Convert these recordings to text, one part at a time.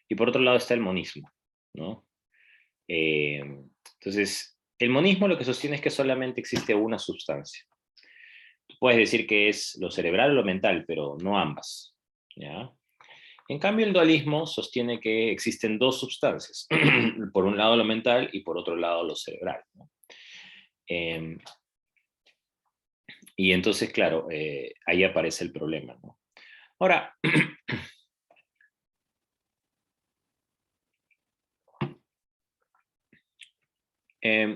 y por otro lado está el monismo, ¿no? Eh, entonces, el monismo lo que sostiene es que solamente existe una sustancia. Tú puedes decir que es lo cerebral o lo mental, pero no ambas, ¿ya? En cambio, el dualismo sostiene que existen dos sustancias, por un lado lo mental y por otro lado lo cerebral, ¿no? Eh, y entonces, claro, ahí aparece el problema, ¿no? Ahora,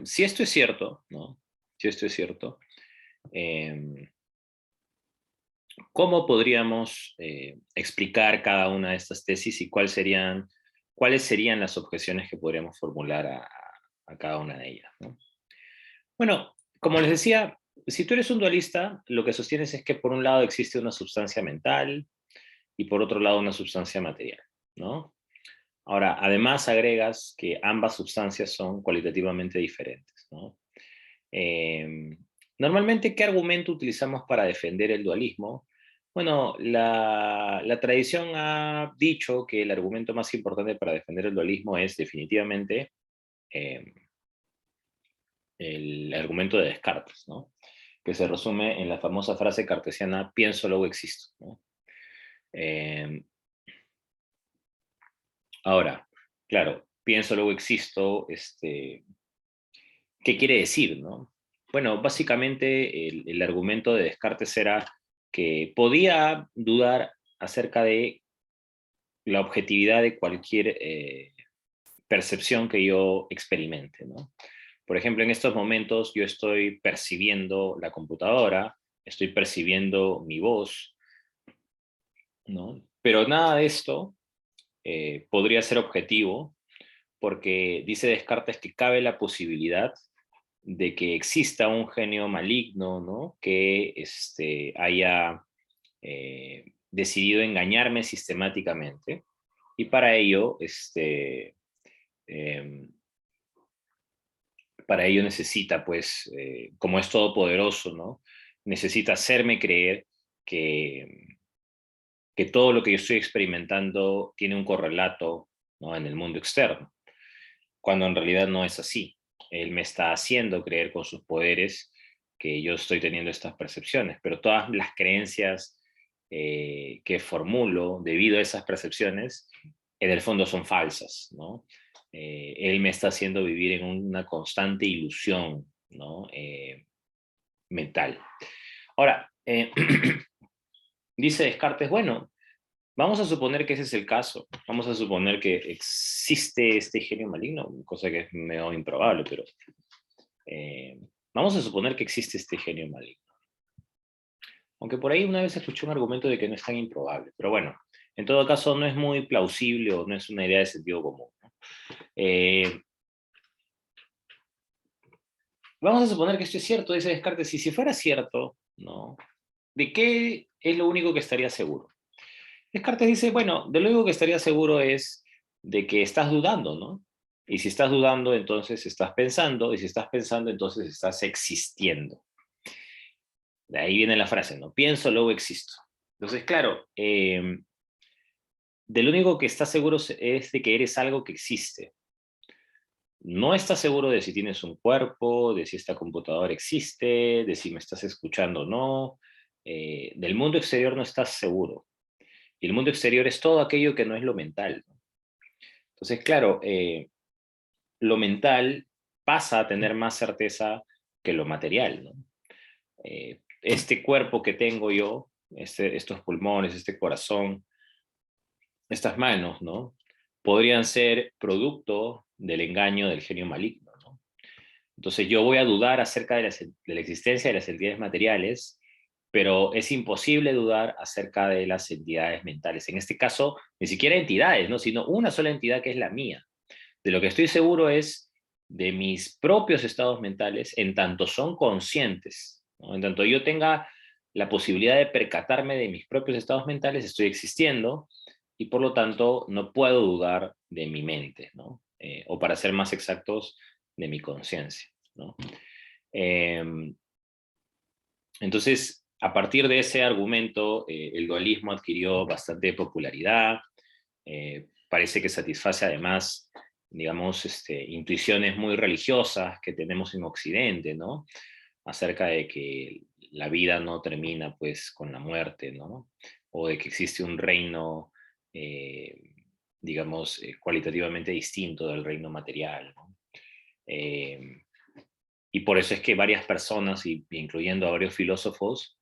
si esto es cierto, ¿no? Si esto es cierto, eh, ¿cómo podríamos explicar cada una de estas tesis y cuáles serían las objeciones que podríamos formular a cada una de ellas, ¿no? Bueno, como les decía, si tú eres un dualista, lo que sostienes es que por un lado existe una sustancia mental y por otro lado una sustancia material, ¿no? Ahora, además agregas que ambas sustancias son cualitativamente diferentes, ¿no? Eh, Normalmente, ¿qué argumento utilizamos para defender el dualismo? Bueno, la tradición ha dicho que el argumento más importante para defender el dualismo es definitivamente eh, el argumento de Descartes, ¿no? Que se resume en la famosa frase cartesiana, pienso, luego existo, ¿no? Eh, Ahora, claro, pienso, luego existo, ¿qué quiere decir, no? Bueno, básicamente el argumento de Descartes era que podía dudar acerca de la objetividad de cualquier percepción que yo experimente, ¿no? Por ejemplo, en estos momentos yo estoy percibiendo la computadora, estoy percibiendo mi voz, ¿no? Pero nada de esto podría ser objetivo porque dice Descartes que cabe la posibilidad de que exista un genio maligno, ¿no? Que haya decidido engañarme sistemáticamente y eh, para ello necesita, pues, como es todopoderoso, ¿no? Necesita hacerme creer que, que todo lo que yo estoy experimentando tiene un correlato, ¿no? En el mundo externo, cuando en realidad no es así. Él me está haciendo creer con sus poderes que yo estoy teniendo estas percepciones, pero todas las creencias que formulo debido a esas percepciones, en el fondo son falsas, ¿no? Él me está haciendo vivir en una constante ilusión, ¿no? Mental. Ahora, dice Descartes, bueno, vamos a suponer que ese es el caso. Vamos a suponer que existe este genio maligno, cosa que es medio improbable, pero eh, vamos a suponer que existe este genio maligno. Aunque por ahí una vez escuché un argumento de que no es tan improbable, pero bueno, en todo caso no es muy plausible o no es una idea de sentido común, ¿no? Vamos a suponer que esto es cierto, dice Descartes, y si fuera cierto, ¿no? ¿De qué es lo único que estaría seguro? Descartes dice, bueno, de lo único que estaría seguro es de que estás dudando, ¿no? Y si estás dudando, entonces estás pensando, y si estás pensando, entonces estás existiendo. De ahí viene la frase, ¿no? Pienso, luego existo. Entonces, claro, de lo único que estás seguro es de que eres algo que existe. No estás seguro de si tienes un cuerpo, de si esta computadora existe, de si me estás escuchando o no. Del mundo exterior no estás seguro. Y el mundo exterior es todo aquello que no es lo mental, ¿no? Entonces, claro, lo mental pasa a tener más certeza que lo material, ¿no? Este cuerpo que tengo yo, estos pulmones, este corazón, estas manos, ¿no? Podrían ser producto del engaño del genio maligno, ¿no? Entonces yo voy a dudar acerca de la existencia de las entidades materiales, pero es imposible dudar acerca de las entidades mentales. En este caso, ni siquiera entidades, ¿no? Sino una sola entidad que es la mía. De lo que estoy seguro es de mis propios estados mentales, en tanto son conscientes, ¿no? En tanto yo tenga la posibilidad de percatarme de mis propios estados mentales, estoy existiendo y por lo tanto no puedo dudar de mi mente, ¿no? O para ser más exactos, de mi conciencia, ¿no? Eh, entonces, a partir de ese argumento, el dualismo adquirió bastante popularidad. parece que satisface además, digamos, intuiciones muy religiosas que tenemos en Occidente, ¿no? Acerca de que la vida no termina pues con la muerte, ¿no? O de que existe un reino, digamos, cualitativamente distinto del reino material, ¿no? Eh, y por eso es que varias personas, incluyendo a varios filósofos,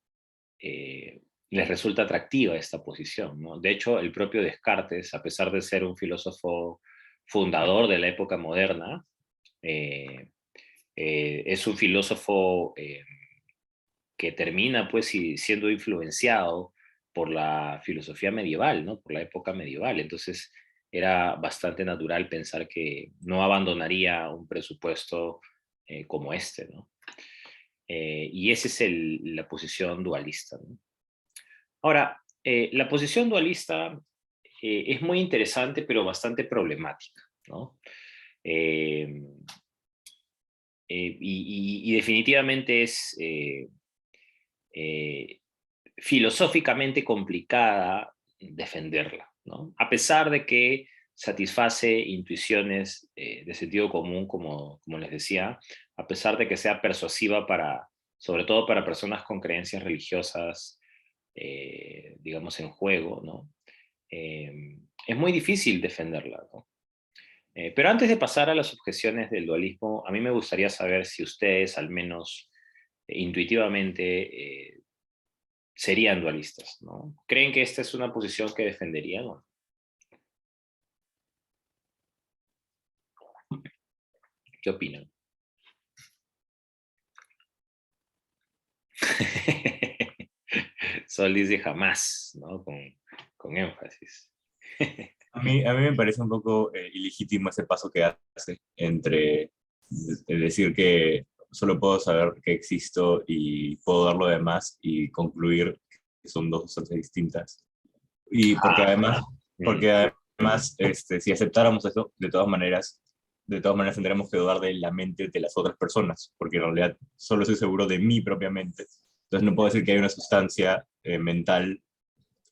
les resulta atractiva esta posición, ¿no? De hecho, el propio Descartes, a pesar de ser un filósofo fundador de la época moderna, eh, es un filósofo que termina pues siendo influenciado por la filosofía medieval, ¿no? Por la época medieval. Entonces era bastante natural pensar que no abandonaría un presupuesto como este, ¿no? Y esa es la posición dualista, ¿no? Ahora, la posición dualista es muy interesante, pero bastante problemática, ¿no? Eh, y definitivamente es eh, filosóficamente complicada defenderla, ¿no? A pesar de que satisface intuiciones de sentido común, como les decía, a pesar de que sea persuasiva sobre todo para personas con creencias religiosas, digamos, en juego, ¿no? Es muy difícil defenderla, ¿no? Pero antes de pasar a las objeciones del dualismo, a mí me gustaría saber si ustedes, al menos intuitivamente, serían dualistas, ¿no? ¿Creen que esta es una posición que defenderían? ¿O no? ¿Qué opinan? Sol dice jamás, ¿no? Con énfasis. A mí me parece un poco ilegítimo ese paso que hace entre decir que solo puedo saber que existo y puedo dar lo demás y concluir que son dos cosas distintas. Y Mm, porque además si aceptáramos eso, de todas maneras tendremos que dudar de la mente de las otras personas, porque en realidad solo soy seguro de mí propiamente. Entonces no puedo decir que hay una sustancia mental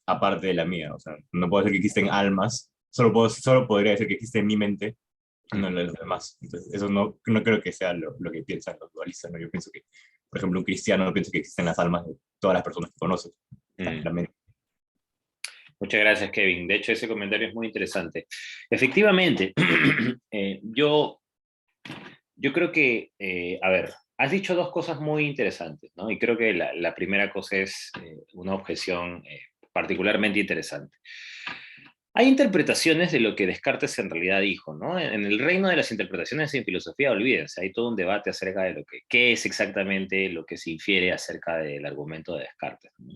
aparte de la mía. O sea, no puedo decir que existen almas, solo podría decir que existe en mi mente, no en mm, los demás. Entonces, eso no creo que sea lo que piensan los dualistas, ¿no? Yo pienso que, por ejemplo, un cristiano piensa que existen las almas de todas las personas que conoce, mm. tranquilamente. Muchas gracias, Kevin. De hecho, ese comentario es muy interesante. Efectivamente, yo creo que, a ver, has dicho dos cosas muy interesantes, ¿no? Y creo que la primera cosa es una objeción particularmente interesante. Hay interpretaciones de lo que Descartes en realidad dijo, ¿no? En el reino de las interpretaciones en filosofía, olvídense, hay todo un debate acerca de qué es exactamente lo que se infiere acerca del argumento de Descartes, ¿no?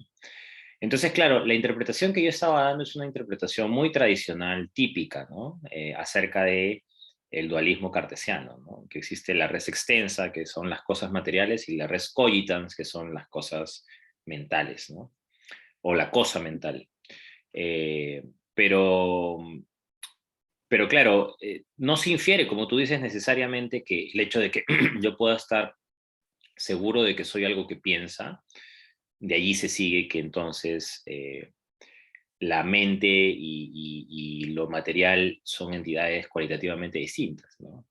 Entonces, claro, la interpretación que yo estaba dando es una interpretación muy tradicional, típica, ¿no? Acerca de el dualismo cartesiano, ¿no? Que existe la res extensa, que son las cosas materiales, y la res cogitans, que son las cosas mentales, ¿no? O la cosa mental. Eh, pero, pero claro, no se infiere, como tú dices, necesariamente que el hecho de que yo pueda estar seguro de que soy algo que piensa, de allí se sigue que entonces la mente y lo material son entidades cualitativamente distintas, ¿no?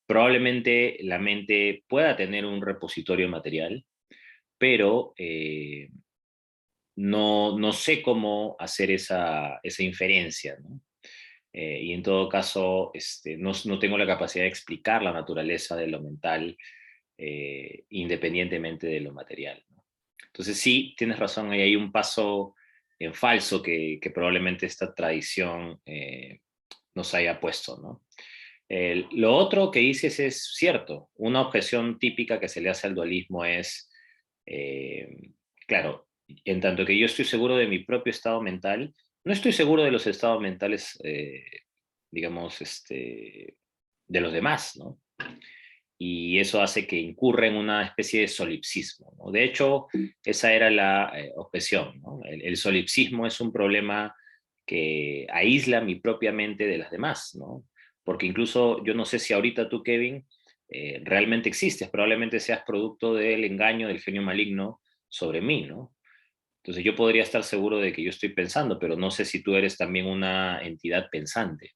Probablemente la mente pueda tener un repositorio material, pero no sé cómo hacer esa inferencia, ¿no? Y en todo caso, no tengo la capacidad de explicar la naturaleza de lo mental independientemente de lo material, ¿no? Entonces sí, tienes razón, ahí hay un paso en falso que probablemente esta tradición nos haya puesto, ¿no? Lo otro que dices es cierto. Una objeción típica que se le hace al dualismo es, claro, en tanto que yo estoy seguro de mi propio estado mental, no estoy seguro de los estados mentales, digamos, de los demás, ¿no? Y eso hace que incurra en una especie de solipsismo, ¿no? De hecho, esa era la objeción, ¿no? El solipsismo es un problema que aísla mi propia mente de las demás, ¿no? Porque incluso yo no sé si ahorita tú, Kevin, realmente existes, probablemente seas producto del engaño del genio maligno sobre mí, ¿no? Entonces yo podría estar seguro de que yo estoy pensando, pero no sé si tú eres también una entidad pensante.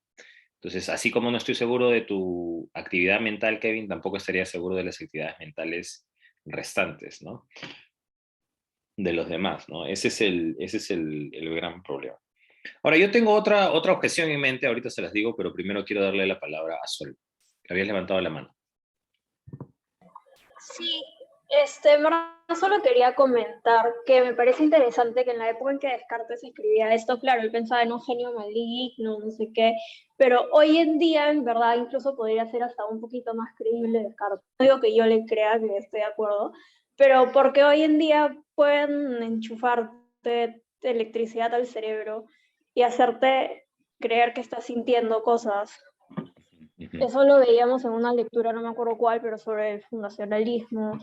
Entonces, así como no estoy seguro de tu actividad mental, Kevin, tampoco estaría seguro de las actividades mentales restantes, ¿no? De los demás, ¿no? Ese es el gran problema. Ahora, yo tengo otra objeción en mente, ahorita se las digo, pero primero quiero darle la palabra a Sol. Habías levantado la mano. Sí, en verdad solo quería comentar que me parece interesante que en la época en que Descartes escribía esto, claro, él pensaba en un genio maligno, no sé qué, pero hoy en día, en verdad, incluso podría ser hasta un poquito más creíble Descartes. No digo que yo le crea, que estoy de acuerdo, pero porque hoy en día pueden enchufarte electricidad al cerebro y hacerte creer que estás sintiendo cosas. Eso lo veíamos en una lectura, no me acuerdo cuál, pero sobre el fundacionalismo,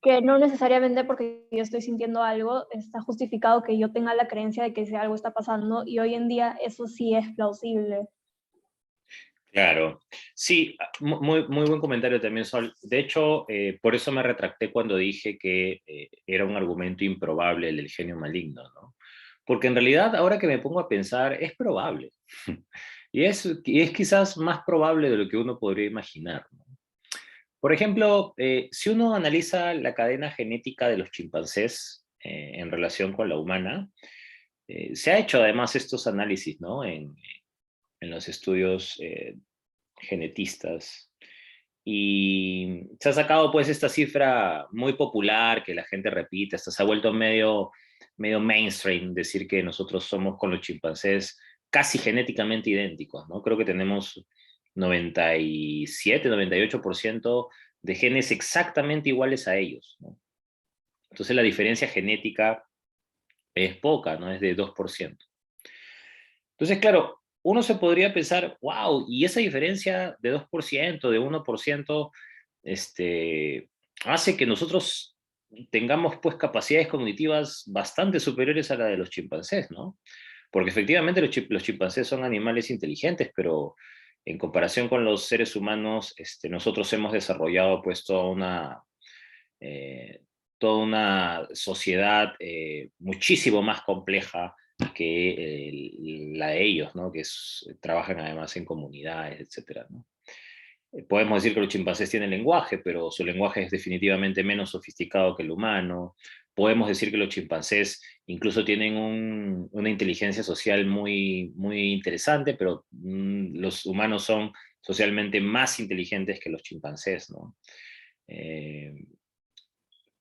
que no necesariamente porque yo estoy sintiendo algo está justificado que yo tenga la creencia de que ese algo está pasando, y hoy en día eso sí es plausible. Claro, sí, muy, muy buen comentario también, Sol. De hecho, por eso me retracté cuando dije que era un argumento improbable el del genio maligno, ¿no? Porque en realidad, ahora que me pongo a pensar, es probable. Y es quizás más probable de lo que uno podría imaginar, ¿no? Por ejemplo, si uno analiza la cadena genética de los chimpancés en relación con la humana, se ha hecho además estos análisis, ¿no? En los estudios genetistas. Y se ha sacado pues esta cifra muy popular que la gente repite, hasta se ha vuelto medio mainstream decir que nosotros somos con los chimpancés casi genéticamente idénticos, ¿no? Creo que tenemos 97, 98% de genes exactamente iguales a ellos, ¿no? Entonces la diferencia genética es poca, ¿no? Es de 2%. Entonces, claro, uno se podría pensar, wow, y esa diferencia de 2%, de 1%, hace que nosotros tengamos pues capacidades cognitivas bastante superiores a la de los chimpancés, ¿no? Porque efectivamente los chimpancés son animales inteligentes, pero en comparación con los seres humanos, nosotros hemos desarrollado pues eh, toda una sociedad muchísimo más compleja que la de ellos, ¿no? Trabajan además en comunidades, etcétera, ¿no? Podemos decir que los chimpancés tienen lenguaje, pero su lenguaje es definitivamente menos sofisticado que el humano. Podemos decir que los chimpancés incluso tienen una inteligencia social muy, muy interesante, pero los humanos son socialmente más inteligentes que los chimpancés, ¿no? Eh,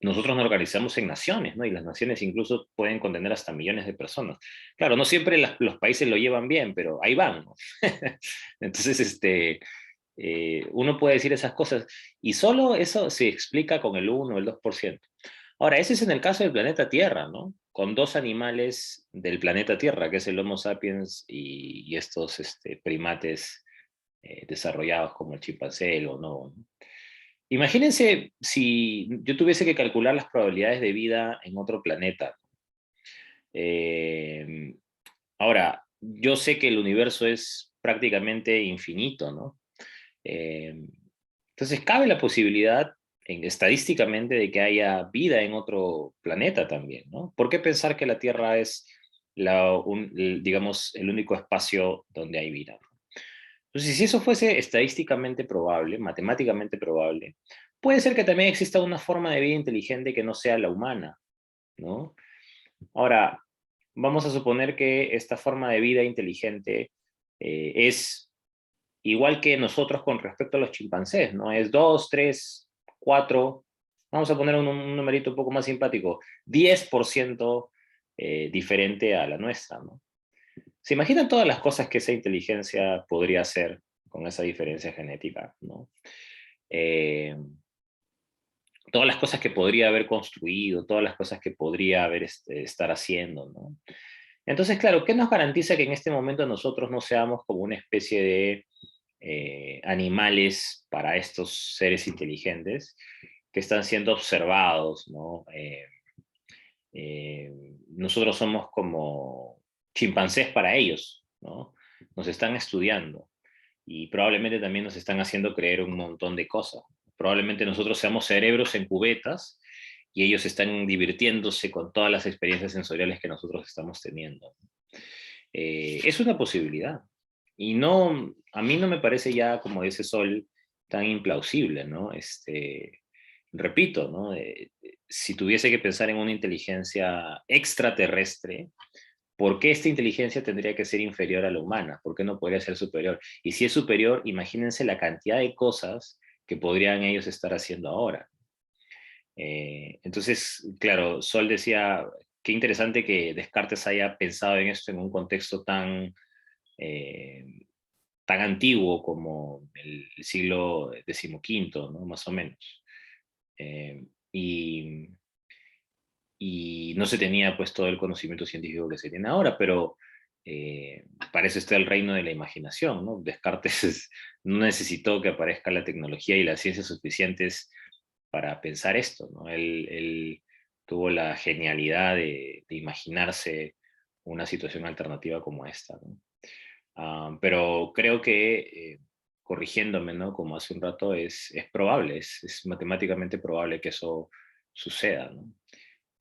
Nosotros nos organizamos en naciones, ¿no? Y las naciones incluso pueden contener hasta millones de personas. Claro, no siempre los países lo llevan bien, pero ahí van, ¿no? Entonces, uno puede decir esas cosas y solo eso se explica con el 1 o el 2%. Ahora, ese es en el caso del planeta Tierra, ¿no? Con dos animales del planeta Tierra, que es el Homo sapiens y estos primates desarrollados como el chimpancé, el bonobo, ¿no? Imagínense si yo tuviese que calcular las probabilidades de vida en otro planeta. Eh, Ahora, yo sé que el universo es prácticamente infinito, ¿no? Eh, entonces, cabe la posibilidad estadísticamente de que haya vida en otro planeta también, ¿no? ¿Por qué pensar que la Tierra es, digamos, el único espacio donde hay vida? Entonces, si eso fuese estadísticamente probable, matemáticamente probable, puede ser que también exista una forma de vida inteligente que no sea la humana, ¿no? Ahora, vamos a suponer que esta forma de vida inteligente es igual que nosotros con respecto a los chimpancés, ¿no? Es 2, 3, 4, vamos a poner un numerito un poco más simpático, 10% diferente a la nuestra, ¿no? ¿Se imaginan todas las cosas que esa inteligencia podría hacer con esa diferencia genética, ¿no? Eh, Todas las cosas que podría haber construido, todas las cosas que podría haber estar haciendo, ¿no? Entonces, claro, ¿qué nos garantiza que en este momento nosotros no seamos como una especie de animales para estos seres inteligentes que están siendo observados, ¿no? Nosotros somos como chimpancés para ellos, ¿no? Nos están estudiando y probablemente también nos están haciendo creer un montón de cosas. Probablemente nosotros seamos cerebros en cubetas y ellos están divirtiéndose con todas las experiencias sensoriales que nosotros estamos teniendo. Es una posibilidad. Y no, a mí no me parece ya, como dice Sol, tan implausible, ¿no? Repito, ¿no? Si tuviese que pensar en una inteligencia extraterrestre, ¿por qué esta inteligencia tendría que ser inferior a la humana? ¿Por qué no podría ser superior? Y si es superior, imagínense la cantidad de cosas que podrían ellos estar haciendo ahora. Entonces, claro, Sol decía, qué interesante que Descartes haya pensado en esto en un contexto tan, tan antiguo como el siglo XV, ¿no? Más o menos. Y, y no se tenía pues todo el conocimiento científico que se tiene ahora, pero para eso está el reino de la imaginación, ¿no? Descartes no necesitó que aparezca la tecnología y las ciencias suficientes para pensar esto, ¿no? Él tuvo la genialidad de imaginarse una situación alternativa como esta, ¿no? Pero creo que, corrigiéndome, ¿no? Como hace un rato, es probable, es matemáticamente probable que eso suceda, ¿no?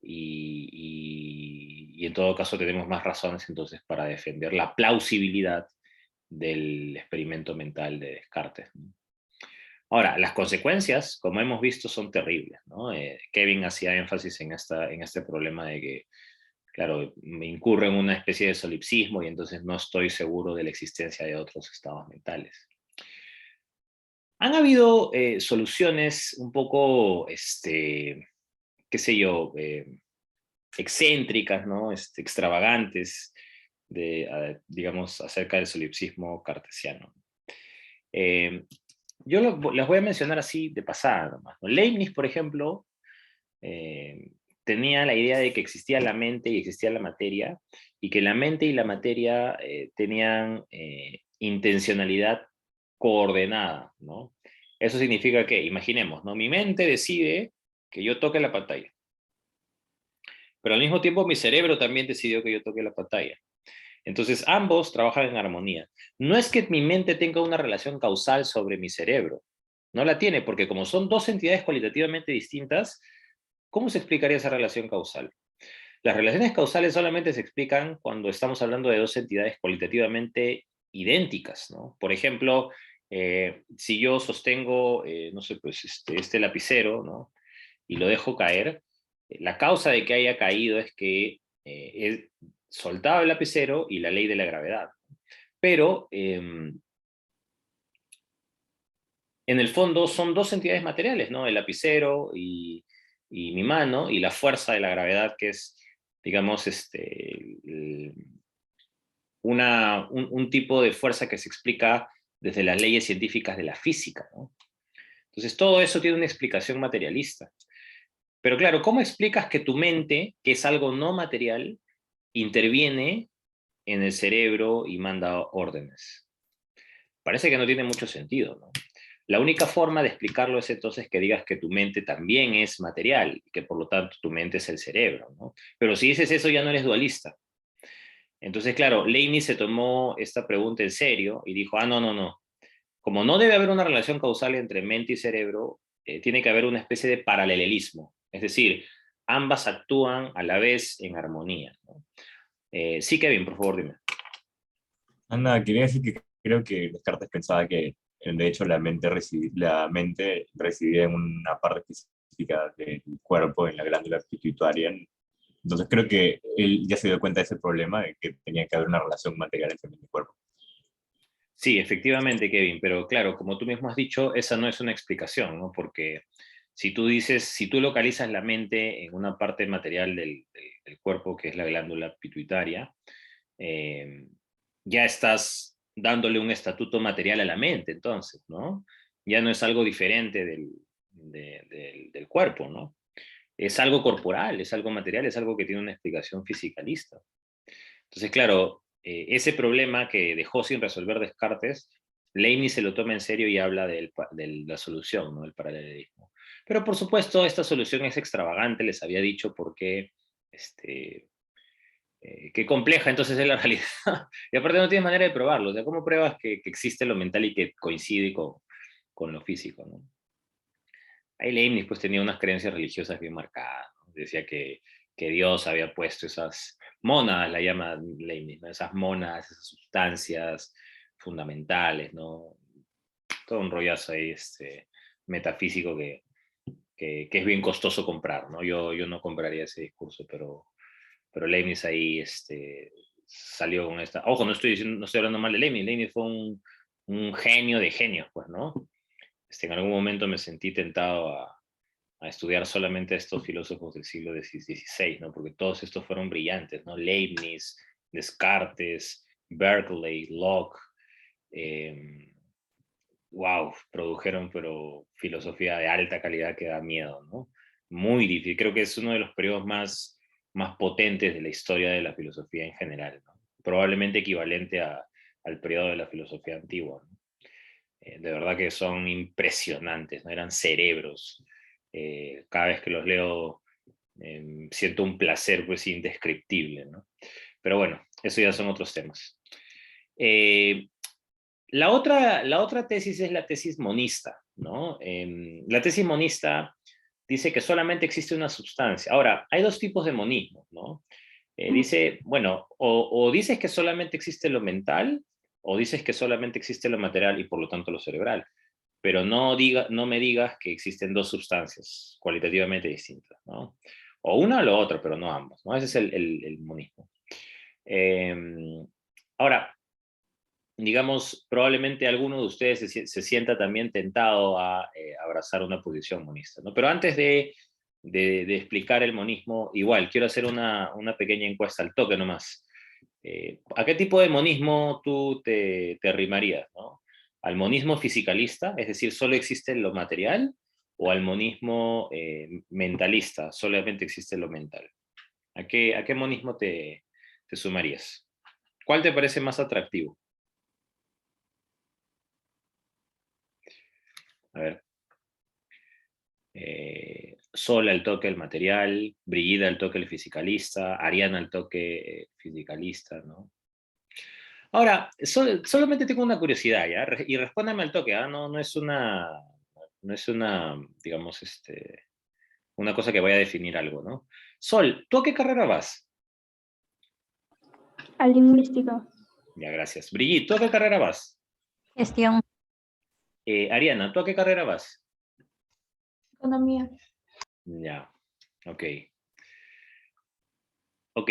Y en todo caso tenemos más razones entonces para defender la plausibilidad del experimento mental de Descartes, ¿no? Ahora, las consecuencias, como hemos visto, son terribles, ¿no? Kevin hacía énfasis en este problema de que, claro, me incurro en una especie de solipsismo y entonces no estoy seguro de la existencia de otros estados mentales. Han habido soluciones un poco, qué sé yo, excéntricas, ¿no? Extravagantes, digamos, acerca del solipsismo cartesiano. Yo las voy a mencionar así de pasada nomás, ¿no? Leibniz, por ejemplo, tenía la idea de que existía la mente y existía la materia, y que la mente y la materia tenían intencionalidad coordenada, ¿no? Eso significa que, imaginemos, ¿no? Mi mente decide que yo toque la pantalla, pero al mismo tiempo mi cerebro también decidió que yo toque la pantalla. Entonces ambos trabajan en armonía. No es que mi mente tenga una relación causal sobre mi cerebro, no la tiene, porque como son dos entidades cualitativamente distintas, ¿cómo se explicaría esa relación causal? Las relaciones causales solamente se explican cuando estamos hablando de dos entidades cualitativamente idénticas, ¿no? Por ejemplo, si yo sostengo, no sé, pues este lapicero, ¿no? Y lo dejo caer, la causa de que haya caído es que soltaba el lapicero y la ley de la gravedad. Pero en el fondo son dos entidades materiales, ¿no? El lapicero y mi mano, y la fuerza de la gravedad, que es, digamos, un tipo de fuerza que se explica desde las leyes científicas de la física, ¿no? Entonces, todo eso tiene una explicación materialista. Pero claro, ¿cómo explicas que tu mente, que es algo no material, interviene en el cerebro y manda órdenes? Parece que no tiene mucho sentido, ¿no? La única forma de explicarlo es entonces que digas que tu mente también es material y que por lo tanto tu mente es el cerebro, ¿no? Pero si dices eso ya no eres dualista. Entonces, claro, Leibniz se tomó esta pregunta en serio y dijo, no, no, no. Como no debe haber una relación causal entre mente y cerebro, tiene que haber una especie de paralelismo. Es decir, ambas actúan a la vez en armonía, ¿no? Sí, Kevin, por favor, dime. Nada, quería decir que creo que Descartes pensaba que, de hecho, la mente residía en una parte específica del cuerpo, en la glándula pituitaria. Entonces creo que él ya se dio cuenta de ese problema, de que tenía que haber una relación material entre mente y cuerpo. Sí, efectivamente, Kevin, pero claro, como tú mismo has dicho, esa no es una explicación, ¿no? Porque si tú dices, si tú localizas la mente en una parte material del cuerpo, que es la glándula pituitaria, eh, ya estás dándole un estatuto material a la mente, entonces, ¿no? Ya no es algo diferente del cuerpo, ¿no? Es algo corporal, es algo material, es algo que tiene una explicación fisicalista. Entonces, claro, ese problema que dejó sin resolver Descartes, Leibniz se lo toma en serio y habla de la solución, ¿no? El paralelismo. Pero por supuesto, esta solución es extravagante, les había dicho, porque qué compleja entonces es la realidad. Y aparte no tienes manera de probarlo. O sea, ¿cómo pruebas que existe lo mental y que coincide con lo físico, ¿no? Ahí Leibniz pues tenía unas creencias religiosas bien marcadas. Decía que Dios había puesto esas mónadas, la llama Leibniz, ¿no? Esas mónadas, esas sustancias fundamentales, ¿no? Todo un rollazo ahí metafísico que es bien costoso comprar, ¿no? Yo no compraría ese discurso, pero Leibniz ahí salió con esta... Ojo, no estoy hablando mal de Leibniz. Leibniz fue un genio de genios, pues, ¿no? En algún momento me sentí tentado a estudiar solamente a estos filósofos del siglo XVI, ¿no? Porque todos estos fueron brillantes, ¿no? Leibniz, Descartes, Berkeley, Locke, wow, produjeron pero filosofía de alta calidad que da miedo, ¿no? Muy difícil, creo que es uno de los periodos más potentes de la historia de la filosofía en general, ¿no? Probablemente equivalente al periodo de la filosofía antigua, ¿no? De verdad que son impresionantes, ¿no? Eran cerebros. Cada vez que los leo siento un placer pues indescriptible, ¿no? Pero bueno, eso ya son otros temas. La otra tesis es la tesis monista, ¿no? La tesis monista dice que solamente existe una sustancia. Ahora, hay dos tipos de monismo, ¿no? Dice, bueno, o dices que solamente existe lo mental, o dices que solamente existe lo material y por lo tanto lo cerebral. Pero no me digas que existen dos sustancias cualitativamente distintas, ¿no? O una o lo otro, pero no ambas, ¿no? Ese es el monismo. Ahora, digamos, probablemente alguno de ustedes se sienta también tentado a abrazar una posición monista, ¿no? Pero antes de explicar el monismo, igual, quiero hacer una pequeña encuesta al toque nomás. ¿A qué tipo de monismo tú te arrimarías, ¿no? ¿Al monismo fisicalista, es decir, solo existe lo material? ¿O al monismo mentalista, solamente existe lo mental? ¿A qué monismo te sumarías? ¿Cuál te parece más atractivo? A ver. Sol al toque el material, Brigida al toque el fisicalista, Ariana al toque fisicalista, ¿no? Ahora, solamente tengo una curiosidad, ¿ya? Y respóndame al toque, ¿ah? No es una, digamos, una cosa que vaya a definir algo, ¿no? Sol, ¿tú a qué carrera vas? A lingüística. Ya, gracias. Brigitte, ¿tú a qué carrera vas? Gestión. Ariana, ¿tú a qué carrera vas? Economía. Ya, ok. Ok.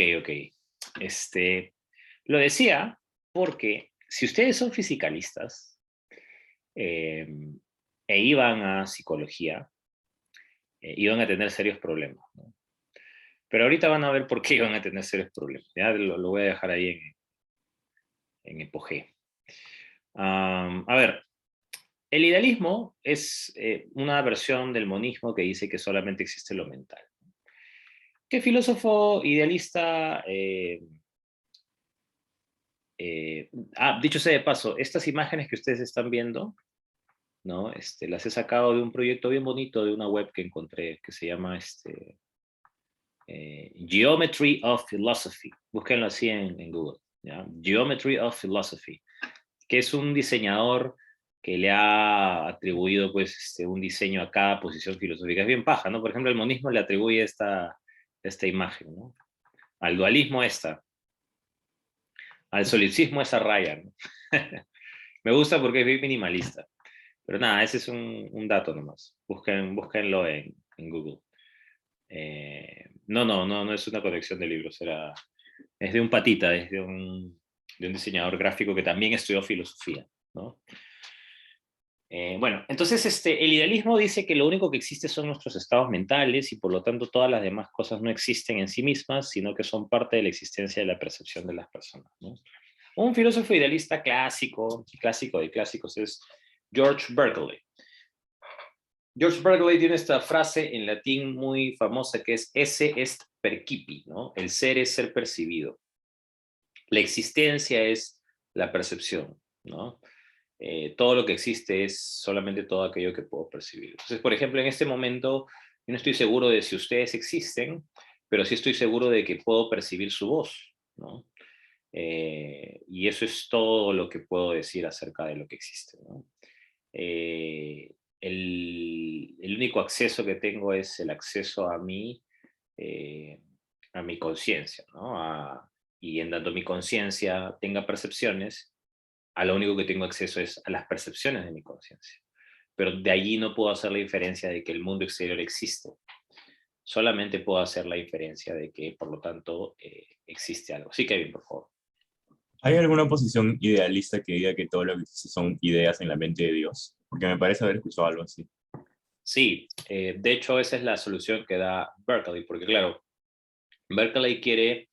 Lo decía porque si ustedes son fisicalistas e iban a psicología, iban a tener serios problemas, ¿no? Pero ahorita van a ver por qué iban a tener serios problemas. Ya lo voy a dejar ahí en epogé. A ver, el idealismo es una versión del monismo que dice que solamente existe lo mental. ¿Qué filósofo idealista? Dicho sea de paso, estas imágenes que ustedes están viendo, ¿no? Las he sacado de un proyecto bien bonito de una web que encontré que se llama Geometry of Philosophy. Búsquenlo así en Google, ¿ya? Geometry of Philosophy, que es un diseñador que le ha atribuido pues, un diseño a cada posición filosófica. Es bien paja, ¿no? Por ejemplo, el monismo le atribuye esta imagen, ¿no? Al dualismo esta, al solipsismo esa raya, ¿no? Me gusta porque es bien minimalista. Pero nada, ese es un dato nomás. Búsquenlo en Google. No es una colección de libros. Es de un patita, es de un diseñador gráfico que también estudió filosofía, ¿no? Bueno, entonces el idealismo dice que lo único que existe son nuestros estados mentales y por lo tanto todas las demás cosas no existen en sí mismas, sino que son parte de la existencia de la percepción de las personas, ¿no? Un filósofo idealista clásico de clásicos es George Berkeley. George Berkeley tiene esta frase en latín muy famosa que es esse est percipi, ¿no? El ser es ser percibido. La existencia es la percepción, ¿no? Todo lo que existe es solamente todo aquello que puedo percibir. Entonces, por ejemplo, en este momento, yo no estoy seguro de si ustedes existen, pero sí estoy seguro de que puedo percibir su voz, ¿no? Y eso es todo lo que puedo decir acerca de lo que existe, ¿no? El único acceso que tengo es el acceso a mí a mi conciencia, ¿no? Y en tanto mi conciencia tenga percepciones, a lo único que tengo acceso es a las percepciones de mi conciencia. Pero de allí no puedo hacer la diferencia de que el mundo exterior existe. Solamente puedo hacer la diferencia de que, por lo tanto, existe algo. Sí, Kevin, por favor. ¿Hay alguna posición idealista que diga que todo lo que existe son ideas en la mente de Dios? Porque me parece haber escuchado algo así. Sí, de hecho esa es la solución que da Berkeley, porque claro, Berkeley quiere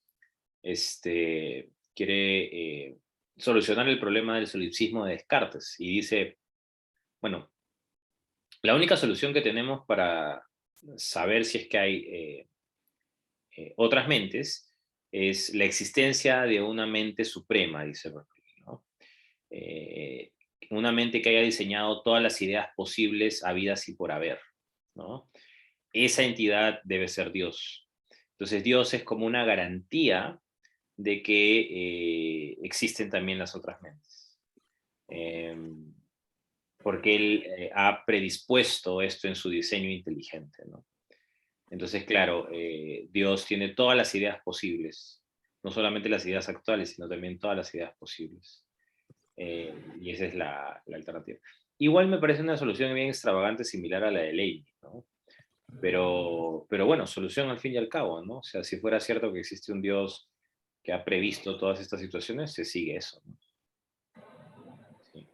solucionar el problema del solipsismo de Descartes y dice, bueno, la única solución que tenemos para saber si es que hay otras mentes es la existencia de una mente suprema, dice Berkeley, ¿no? Una mente que haya diseñado todas las ideas posibles, habidas y por haber, ¿no? Esa entidad debe ser Dios. Entonces Dios es como una garantía de que existen también las otras mentes. Porque Él ha predispuesto esto en su diseño inteligente, ¿no? Entonces, claro, Dios tiene todas las ideas posibles, no solamente las ideas actuales, sino también todas las ideas posibles. Y esa es la alternativa. Igual me parece una solución bien extravagante, similar a la de Leibniz, ¿no? Pero bueno, solución al fin y al cabo, ¿no? O sea, si fuera cierto que existe un Dios que ha previsto todas estas situaciones, se sigue eso, ¿no? Sí.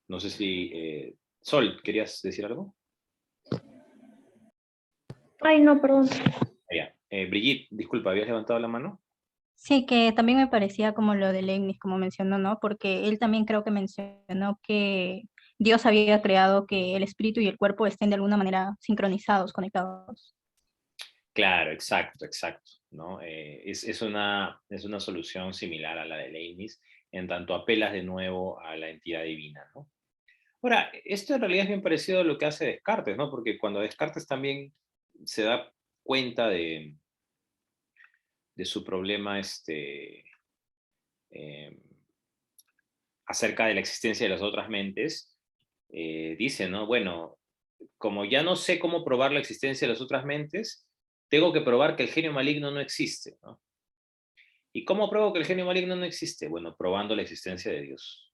No sé si... Sol, ¿querías decir algo? Ay, no, perdón. Ya. Brigitte, disculpa, ¿habías levantado la mano? Sí, que también me parecía como lo de Leibniz, como mencionó, ¿no? Porque él también creo que mencionó que Dios había creado que el espíritu y el cuerpo estén de alguna manera sincronizados, conectados. Claro, exacto, exacto, ¿no? Es una solución similar a la de Leibniz, en tanto apelas de nuevo a la entidad divina, ¿no? Ahora, esto en realidad es bien parecido a lo que hace Descartes, ¿no? Porque cuando Descartes también se da cuenta de su problema eh, acerca de la existencia de las otras mentes, dice, ¿no? Bueno, como ya no sé cómo probar la existencia de las otras mentes, tengo que probar que el genio maligno no existe, ¿no? ¿Y cómo pruebo que el genio maligno no existe? Bueno, probando la existencia de Dios.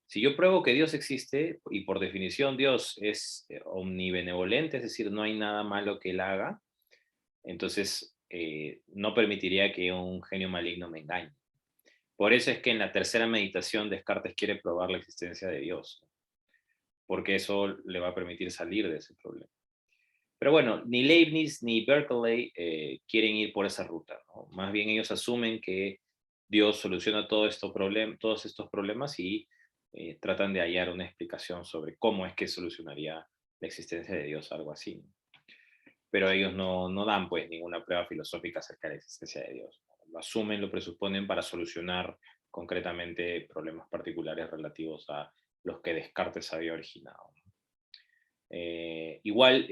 Si yo pruebo que Dios existe, y por definición Dios es omnibenevolente, es decir, no hay nada malo que él haga, entonces no permitiría que un genio maligno me engañe. Por eso es que en la tercera meditación Descartes quiere probar la existencia de Dios, porque eso le va a permitir salir de ese problema. Pero bueno, ni Leibniz ni Berkeley quieren ir por esa ruta, ¿no? Más bien ellos asumen que Dios soluciona todos estos problemas y tratan de hallar una explicación sobre cómo es que solucionaría la existencia de Dios, algo así. Pero ellos no dan pues ninguna prueba filosófica acerca de la existencia de Dios. Lo asumen, lo presuponen para solucionar concretamente problemas particulares relativos a los que Descartes había originado. Igual,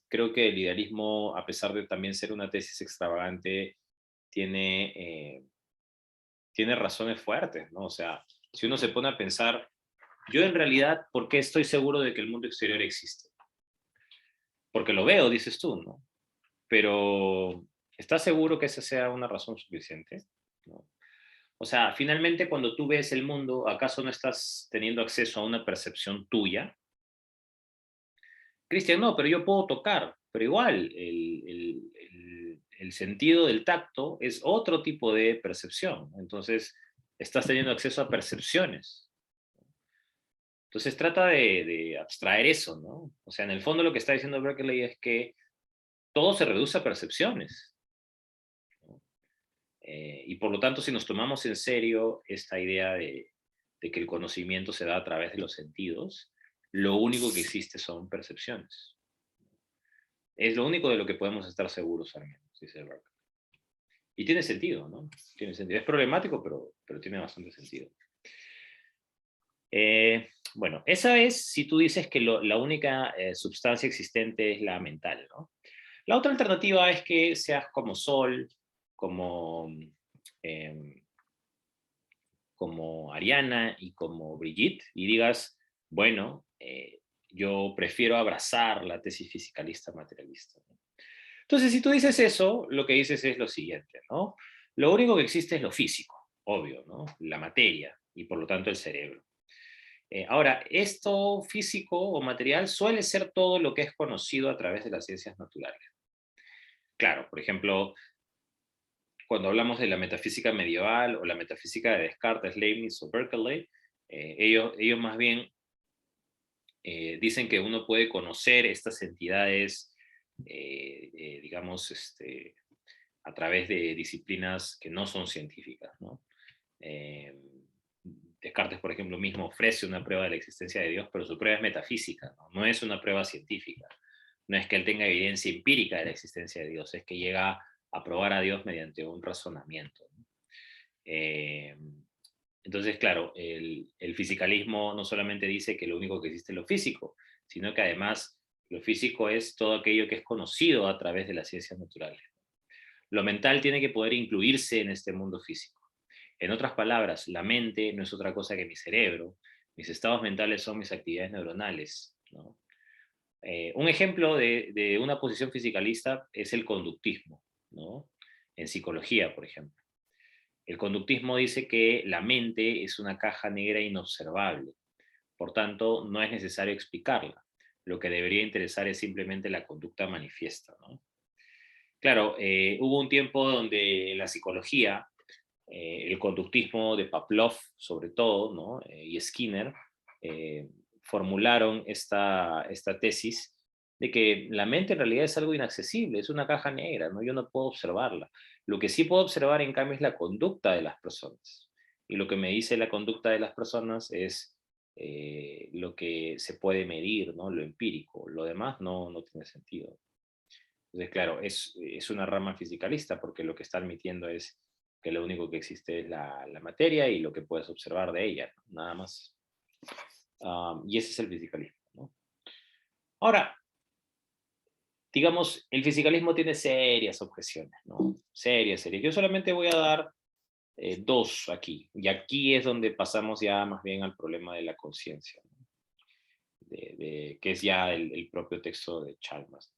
creo que el idealismo, a pesar de también ser una tesis extravagante, tiene razones fuertes, ¿no? O sea, si uno se pone a pensar, yo en realidad, ¿por qué estoy seguro de que el mundo exterior existe? Porque lo veo, dices tú, ¿no? Pero, ¿estás seguro que esa sea una razón suficiente? ¿No? O sea, finalmente cuando tú ves el mundo, ¿acaso no estás teniendo acceso a una percepción tuya? Cristian, no, pero yo puedo tocar, pero igual el sentido del tacto es otro tipo de percepción. Entonces, estás teniendo acceso a percepciones. Entonces, trata de abstraer eso, ¿no? O sea, en el fondo lo que está diciendo Berkeley es que todo se reduce a percepciones. Y por lo tanto, si nos tomamos en serio esta idea de que el conocimiento se da a través de los sentidos, lo único que existe son percepciones. Es lo único de lo que podemos estar seguros, al menos, dice Berkeley. Y tiene sentido, ¿no? Tiene sentido. Es problemático, pero tiene bastante sentido. Bueno, esa es si tú dices que la única sustancia existente es la mental, ¿no? La otra alternativa es que seas como Sol, eh, como Ariana y como Brigitte, y digas, bueno, yo prefiero abrazar la tesis fisicalista materialista, ¿no? Entonces, si tú dices eso, lo que dices es lo siguiente, ¿no? Lo único que existe es lo físico, obvio, ¿no? La materia y por lo tanto el cerebro. Ahora, esto físico o material suele ser todo lo que es conocido a través de las ciencias naturales. Claro, por ejemplo, cuando hablamos de la metafísica medieval o la metafísica de Descartes, Leibniz o Berkeley, ellos más bien dicen que uno puede conocer estas entidades, digamos, a través de disciplinas que no son científicas, ¿no? Eh, Descartes, por ejemplo, mismo ofrece una prueba de la existencia de Dios, pero su prueba es metafísica, ¿no? No es una prueba científica. No es que él tenga evidencia empírica de la existencia de Dios, es que llega a probar a Dios mediante un razonamiento, ¿no? Eh, entonces, claro, el fisicalismo no solamente dice que lo único que existe es lo físico, sino que además lo físico es todo aquello que es conocido a través de las ciencias naturales. Lo mental tiene que poder incluirse en este mundo físico. En otras palabras, la mente no es otra cosa que mi cerebro, mis estados mentales son mis actividades neuronales, ¿no? Un ejemplo de una posición fisicalista es el conductismo, ¿no? En psicología, por ejemplo. El conductismo dice que la mente es una caja negra inobservable, por tanto, no es necesario explicarla. Lo que debería interesar es simplemente la conducta manifiesta, ¿no? Claro, hubo un tiempo donde la psicología, el conductismo de Pavlov, sobre todo, ¿no? Y Skinner, eh, formularon esta tesis de que la mente en realidad es algo inaccesible, es una caja negra, ¿no? Yo no puedo observarla. Lo que sí puedo observar, en cambio, es la conducta de las personas. Y lo que me dice la conducta de las personas es lo que se puede medir, ¿no? Lo empírico. Lo demás no tiene sentido. Entonces, claro, es una rama fisicalista porque lo que está admitiendo es que lo único que existe es la materia y lo que puedes observar de ella, ¿no? Nada más. Y ese es el fisicalismo, ¿no? Ahora, digamos, el fisicalismo tiene serias objeciones, ¿no? Serias. Yo solamente voy a dar dos aquí, y aquí es donde pasamos ya más bien al problema de la conciencia, ¿no? Que es ya el propio texto de Chalmers.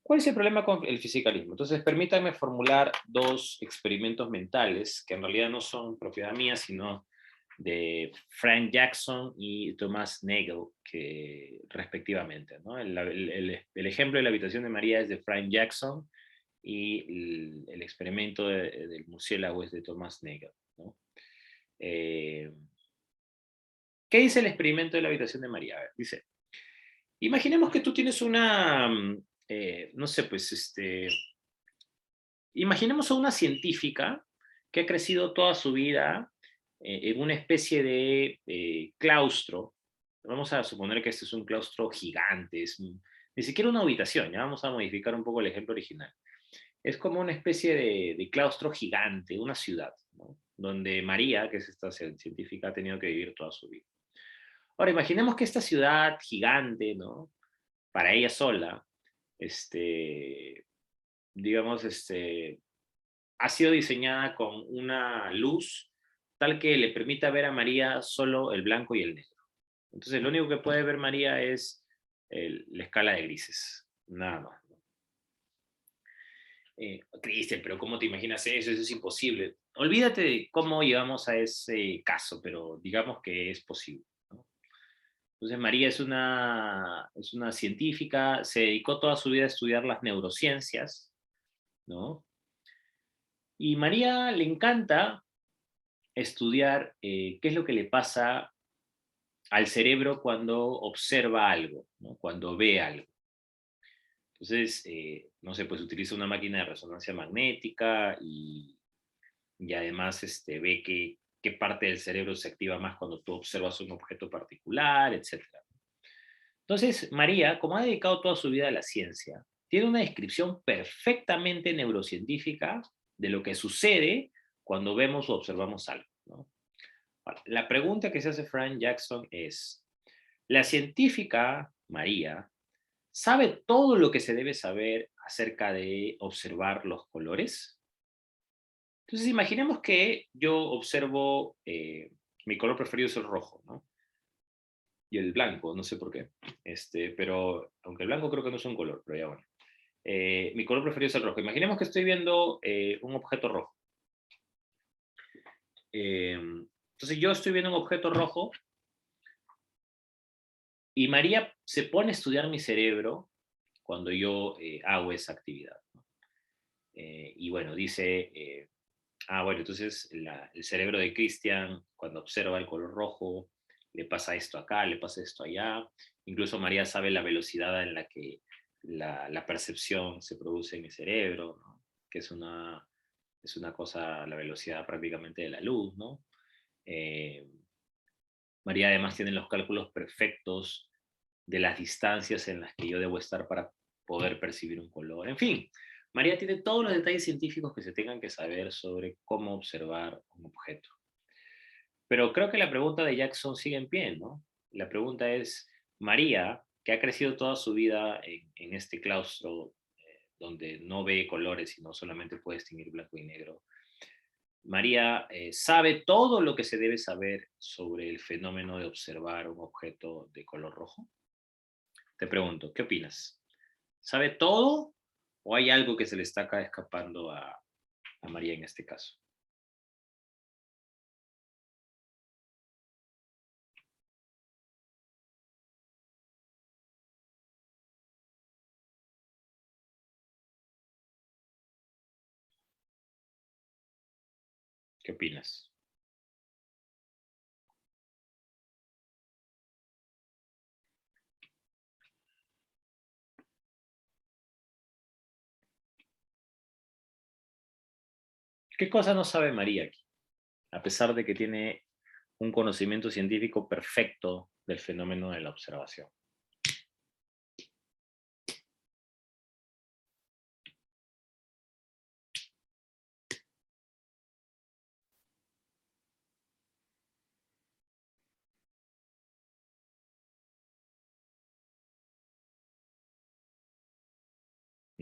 ¿Cuál es el problema con el fisicalismo? Entonces, permítanme formular dos experimentos mentales que en realidad no son propiedad mía, sino de Frank Jackson y Thomas Nagel, respectivamente, ¿no? El ejemplo de la habitación de María es de Frank Jackson y el experimento del murciélago es de Thomas Nagel, ¿no? ¿Qué dice el experimento de la habitación de María? A ver, dice, imaginemos que tú tienes una, no sé, pues, imaginemos a una científica que ha crecido toda su vida en una especie de claustro. Vamos a suponer que este es un claustro gigante, ni siquiera una habitación, ya vamos a modificar un poco el ejemplo original. Es como una especie de claustro gigante, una ciudad, ¿no? Donde María, que es esta científica, ha tenido que vivir toda su vida. Ahora, imaginemos que esta ciudad gigante, ¿no? Para ella sola, digamos, ha sido diseñada con una luz tal que le permita ver a María solo el blanco y el negro. Entonces, lo único que puede ver María es la escala de grises, nada más. Cristian, pero ¿cómo te imaginas eso? Eso es imposible. Olvídate de cómo llegamos a ese caso, pero digamos que es posible, ¿no? Entonces, María es una científica, se dedicó toda su vida a estudiar las neurociencias, ¿no? Y María le encanta estudiar qué es lo que le pasa al cerebro cuando observa algo, ¿no? Cuando ve algo. Entonces, no sé, pues utiliza una máquina de resonancia magnética y además ve qué parte del cerebro se activa más cuando tú observas un objeto particular, etc. Entonces, María, como ha dedicado toda su vida a la ciencia, tiene una descripción perfectamente neurocientífica de lo que sucede cuando vemos o observamos algo, ¿no? Ahora, la pregunta que se hace Frank Jackson es, ¿la científica María sabe todo lo que se debe saber acerca de observar los colores? Entonces, imaginemos que yo observo, mi color preferido es el rojo, ¿no? Y el blanco, no sé por qué. Pero, aunque el blanco creo que no es un color, pero ya bueno. Mi color preferido es el rojo. Imaginemos que estoy viendo un objeto rojo. Entonces yo estoy viendo un objeto rojo y María se pone a estudiar mi cerebro cuando yo hago esa actividad, ¿no? Y bueno, dice, bueno, entonces el cerebro de Cristian, cuando observa el color rojo, le pasa esto acá, le pasa esto allá. Incluso María sabe la velocidad en la que la percepción se produce en el cerebro, ¿no? Que es una cosa, la velocidad prácticamente de la luz, ¿no? Eh, María además tiene los cálculos perfectos de las distancias en las que yo debo estar para poder percibir un color. En fin, María tiene todos los detalles científicos que se tengan que saber sobre cómo observar un objeto. Pero creo que la pregunta de Jackson sigue en pie, ¿no? La pregunta es, María, que ha crecido toda su vida en este claustro donde no ve colores, sino solamente puede distinguir blanco y negro, María sabe todo lo que se debe saber sobre el fenómeno de observar un objeto de color rojo. Te pregunto, ¿qué opinas? ¿Sabe todo o hay algo que se le está acá escapando a María en este caso? ¿Qué opinas? ¿Qué cosa no sabe María aquí? A pesar de que tiene un conocimiento científico perfecto del fenómeno de la observación.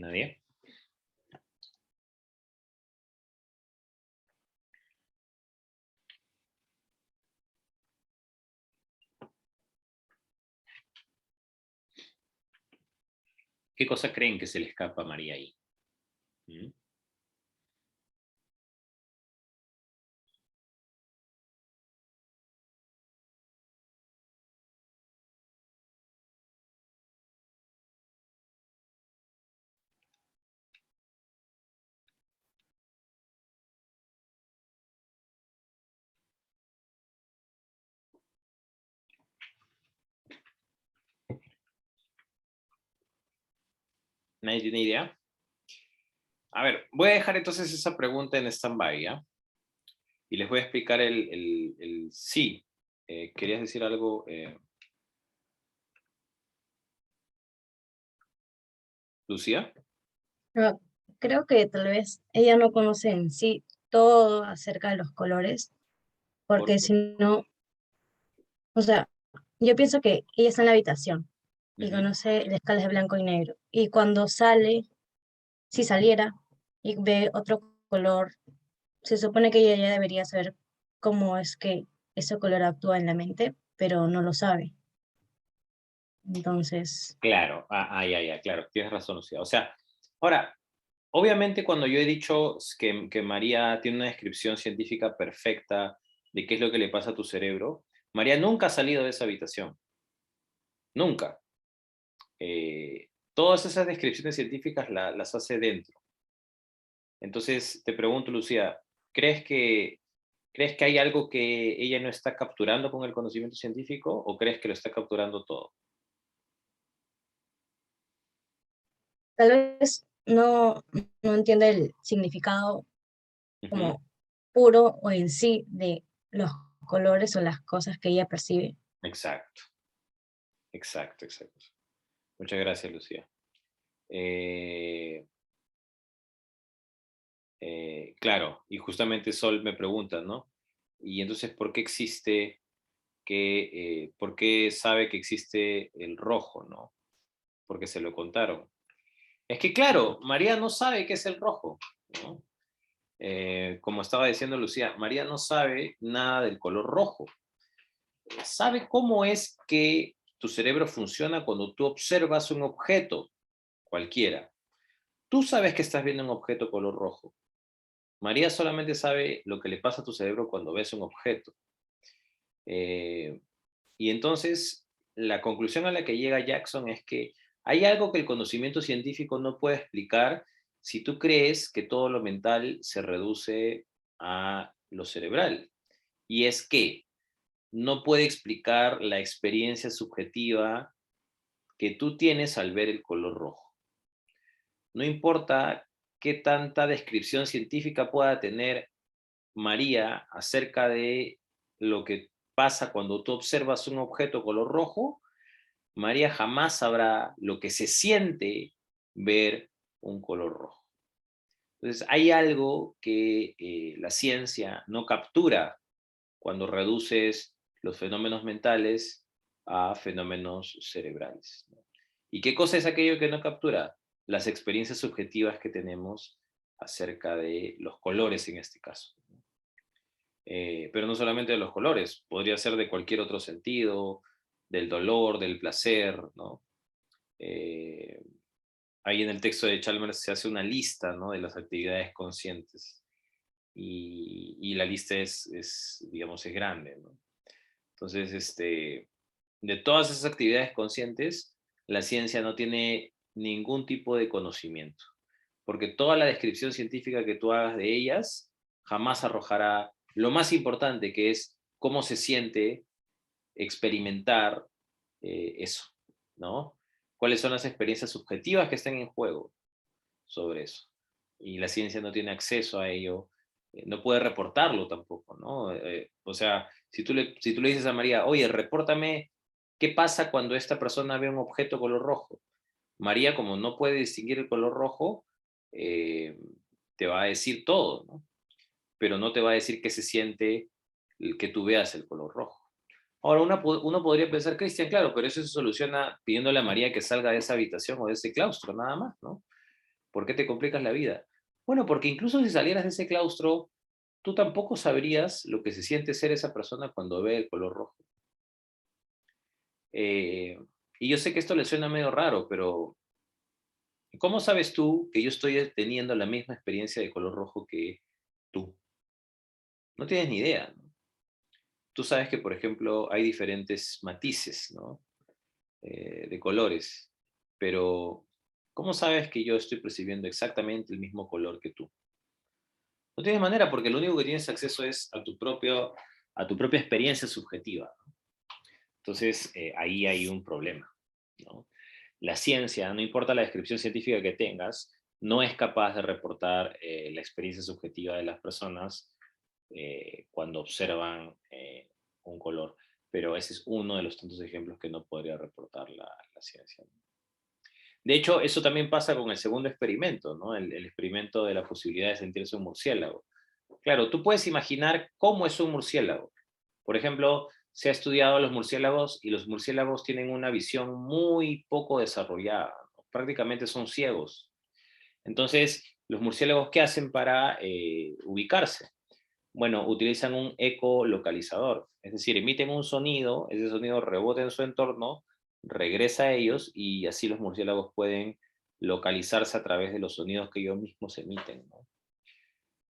¿Nadie? ¿Qué cosa creen que se le escapa a María ahí? ¿Mm? ¿Nadie tiene idea? A ver, voy a dejar entonces esa pregunta en stand-by, ¿ya? Y les voy a explicar el sí. ¿Querías decir algo, Lucía? Pero creo que tal vez ella no conoce en sí todo acerca de los colores, ¿Por porque qué? si no, o sea, yo pienso que ella está en la habitación y Ujú. conoce la escala de blanco y negro. Y cuando sale, si saliera y ve otro color, se supone que ella ya debería saber cómo es que ese color actúa en la mente, pero no lo sabe. Entonces, Claro, ya, claro, tienes razón, Lucía. O sea, ahora, obviamente cuando yo he dicho que María tiene una descripción científica perfecta de qué es lo que le pasa a tu cerebro, María nunca ha salido de esa habitación, nunca. Todas esas descripciones científicas las hace dentro. Entonces, te pregunto, Lucía, ¿crees crees que hay algo que ella no está capturando con el conocimiento científico o crees que lo está capturando todo? tal vez no entiende el significado Ujú. como puro o en sí de los colores o las cosas que ella percibe. Exacto, exacto. Muchas gracias, Lucía. Eh, claro, y justamente Sol me pregunta, ¿no? Y entonces, ¿por qué por qué sabe que existe el rojo, ¿no? Porque se lo contaron. Es que, claro, María no sabe qué es el rojo, ¿no? Como estaba diciendo Lucía, María no sabe nada del color rojo. Sabe cómo es que tu cerebro funciona cuando tú observas un objeto cualquiera. Tú sabes que estás viendo un objeto color rojo. María solamente sabe lo que le pasa a tu cerebro cuando ves un objeto. Y entonces, la conclusión a la que llega Jackson es que hay algo que el conocimiento científico no puede explicar si tú crees que todo lo mental se reduce a lo cerebral. Y es que no puede explicar la experiencia subjetiva que tú tienes al ver el color rojo. No importa qué tanta descripción científica pueda tener María acerca de lo que pasa cuando tú observas un objeto color rojo, María jamás sabrá lo que se siente ver un color rojo. Entonces, hay algo que la ciencia no captura cuando reduces los fenómenos mentales a fenómenos cerebrales, ¿no? ¿Y qué cosa es aquello que no captura? Las experiencias subjetivas que tenemos acerca de los colores en este caso. Pero no solamente de los colores, podría ser de cualquier otro sentido, del dolor, del placer, ¿no? Eh, Ahí en el texto de Chalmers se hace una lista, ¿no?, de las actividades conscientes y la lista digamos, es grande, ¿no? Entonces, de todas esas actividades conscientes, la ciencia no tiene ningún tipo de conocimiento, porque toda la descripción científica que tú hagas de ellas jamás arrojará lo más importante, que es cómo se siente experimentar eso, ¿no? ¿Cuáles son las experiencias subjetivas que están en juego sobre eso? Y la ciencia no tiene acceso a ello, no puede reportarlo tampoco, ¿no? O sea, si tú le dices a María, oye, repórtame qué pasa cuando esta persona ve un objeto color rojo. María, como no puede distinguir el color rojo, eh, te va a decir todo, ¿no? Pero no te va a decir qué se siente el que tú veas el color rojo. Ahora, uno podría pensar, Cristian, claro, pero eso se soluciona pidiéndole a María que salga de esa habitación o de ese claustro, nada más, ¿no? ¿Por qué te complicas la vida? Bueno, porque incluso si salieras de ese claustro, tú tampoco sabrías lo que se siente ser esa persona cuando ve el color rojo. Eh, y yo sé que esto le suena medio raro, pero ¿cómo sabes tú que yo estoy teniendo la misma experiencia de color rojo que tú? No tienes ni idea, ¿no? Tú sabes que, por ejemplo, hay diferentes matices, ¿no?, de colores, pero ¿cómo sabes que yo estoy percibiendo exactamente el mismo color que tú? No tienes manera, porque lo único que tienes acceso es a tu propia experiencia subjetiva, ¿no? Entonces, ahí hay un problema, ¿no? La ciencia, no importa la descripción científica que tengas, no es capaz de reportar la experiencia subjetiva de las personas cuando observan un color. Pero ese es uno de los tantos ejemplos que no podría reportar la ciencia. De hecho, eso también pasa con el segundo experimento, ¿no? El experimento de la posibilidad de sentirse un murciélago. Claro, tú puedes imaginar cómo es un murciélago. Por ejemplo, se ha estudiado a los murciélagos y los murciélagos tienen una visión muy poco desarrollada, ¿no? Prácticamente son ciegos. Entonces, los murciélagos, ¿qué hacen para ubicarse? Bueno, utilizan un ecolocalizador, es decir, emiten un sonido, ese sonido rebota en su entorno, regresa a ellos y así los murciélagos pueden localizarse a través de los sonidos que ellos mismos emiten, ¿no?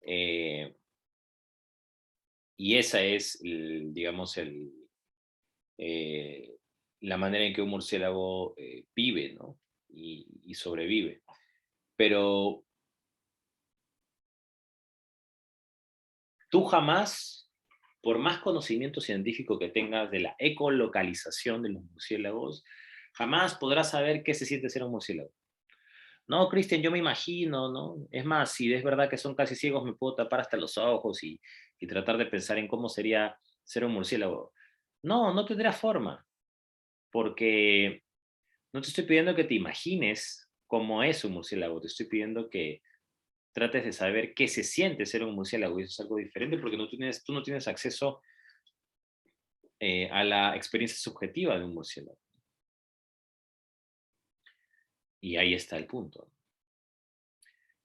Eh, y esa es, digamos, eh, la manera en que un murciélago vive, ¿no? Y sobrevive. Pero tú jamás, por más conocimiento científico que tengas de la ecolocalización de los murciélagos, jamás podrás saber qué se siente ser un murciélago. No, Cristian, yo me imagino, ¿no? Es más, si es verdad que son casi ciegos, me puedo tapar hasta los ojos y tratar de pensar en cómo sería ser un murciélago. No, no tendrá forma, porque no te estoy pidiendo que te imagines cómo es un murciélago, te estoy pidiendo que trates de saber qué se siente ser un murciélago, y eso es algo diferente porque tú no tienes acceso a la experiencia subjetiva de un murciélago. Y ahí está el punto.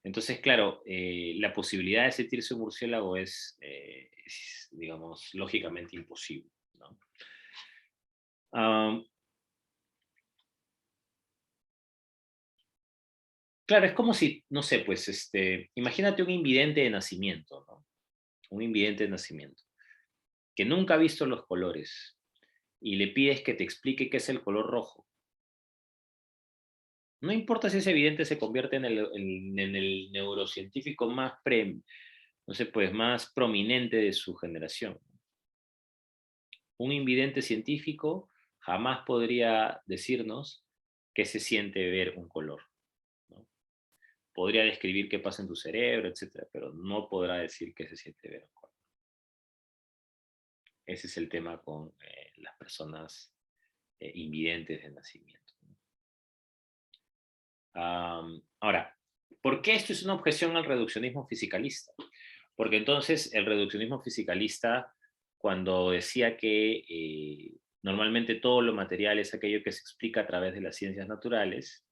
Entonces, claro, la posibilidad de sentirse un murciélago es, digamos, lógicamente imposible, ¿no? Claro, es como si, no sé, pues, imagínate un invidente de nacimiento, ¿no? Un invidente de nacimiento, que nunca ha visto los colores y le pides que te explique qué es el color rojo. No importa si ese evidente se convierte en el neurocientífico más, no sé, pues, más prominente de su generación. Un invidente científico jamás podría decirnos qué se siente ver un color, ¿no? Podría describir qué pasa en tu cerebro, etcétera, pero no podrá decir qué se siente ver un color. Ese es el tema con las personas invidentes de nacimiento. Ahora, ¿por qué esto es una objeción al reduccionismo fisicalista? Porque entonces el reduccionismo fisicalista, cuando decía que normalmente todo lo material es aquello que se explica a través de las ciencias naturales,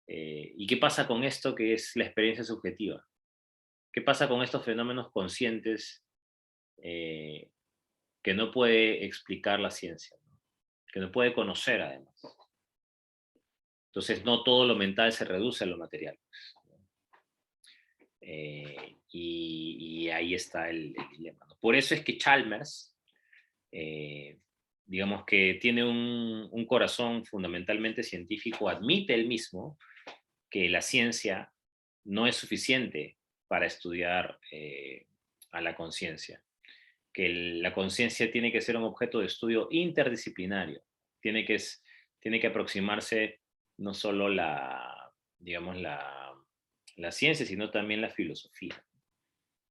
¿y qué pasa con esto que es la experiencia subjetiva? ¿Qué pasa con estos fenómenos conscientes eh, que no puede explicar la ciencia, ¿no? Que no puede conocer además? Entonces, no todo lo mental se reduce a lo material, pues, ¿no? Y ahí está el dilema, ¿no? Por eso es que Chalmers, digamos que tiene un corazón fundamentalmente científico, admite él mismo que la ciencia no es suficiente para estudiar a la conciencia, que la conciencia tiene que ser un objeto de estudio interdisciplinario, tiene que, tiene que aproximarse no solo digamos, la ciencia, sino también la filosofía,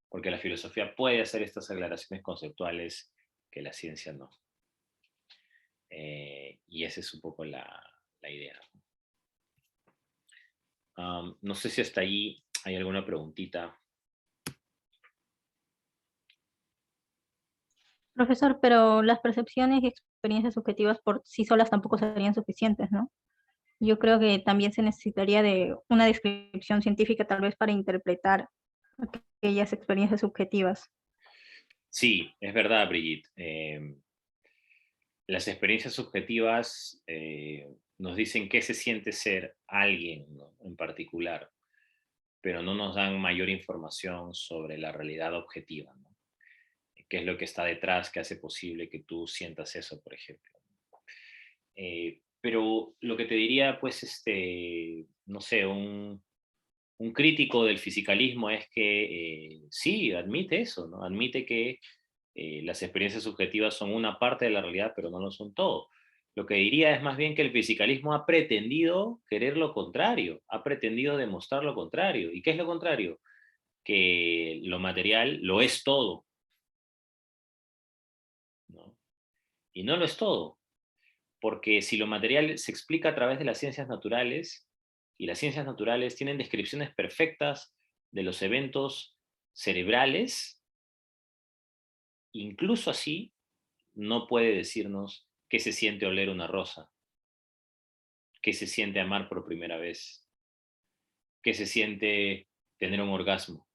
porque la filosofía puede hacer estas aclaraciones conceptuales que la ciencia no. Y esa es un poco la idea. No sé si hasta ahí hay alguna preguntita. Profesor, pero las percepciones y experiencias subjetivas por sí solas tampoco serían suficientes, ¿no? Yo creo que también se necesitaría de una descripción científica tal vez para interpretar aquellas experiencias subjetivas. Sí, es verdad, Brigitte. Las experiencias subjetivas nos dicen qué se siente ser alguien, ¿no?, en particular, pero no nos dan mayor información sobre la realidad objetiva, ¿no? ¿Qué es lo que está detrás que hace posible que tú sientas eso, por ejemplo? Pero lo que te diría, pues, no sé, un crítico del fisicalismo es que sí, admite eso, ¿no? Admite que las experiencias subjetivas son una parte de la realidad, pero no lo son todo. Lo que diría es más bien que el fisicalismo ha pretendido querer lo contrario, ha pretendido demostrar lo contrario. ¿Y qué es lo contrario? Que lo material lo es todo, ¿no? Y no lo es todo, porque si lo material se explica a través de las ciencias naturales, y las ciencias naturales tienen descripciones perfectas de los eventos cerebrales, incluso así no puede decirnos qué se siente oler una rosa, qué se siente amar por primera vez, qué se siente tener un orgasmo.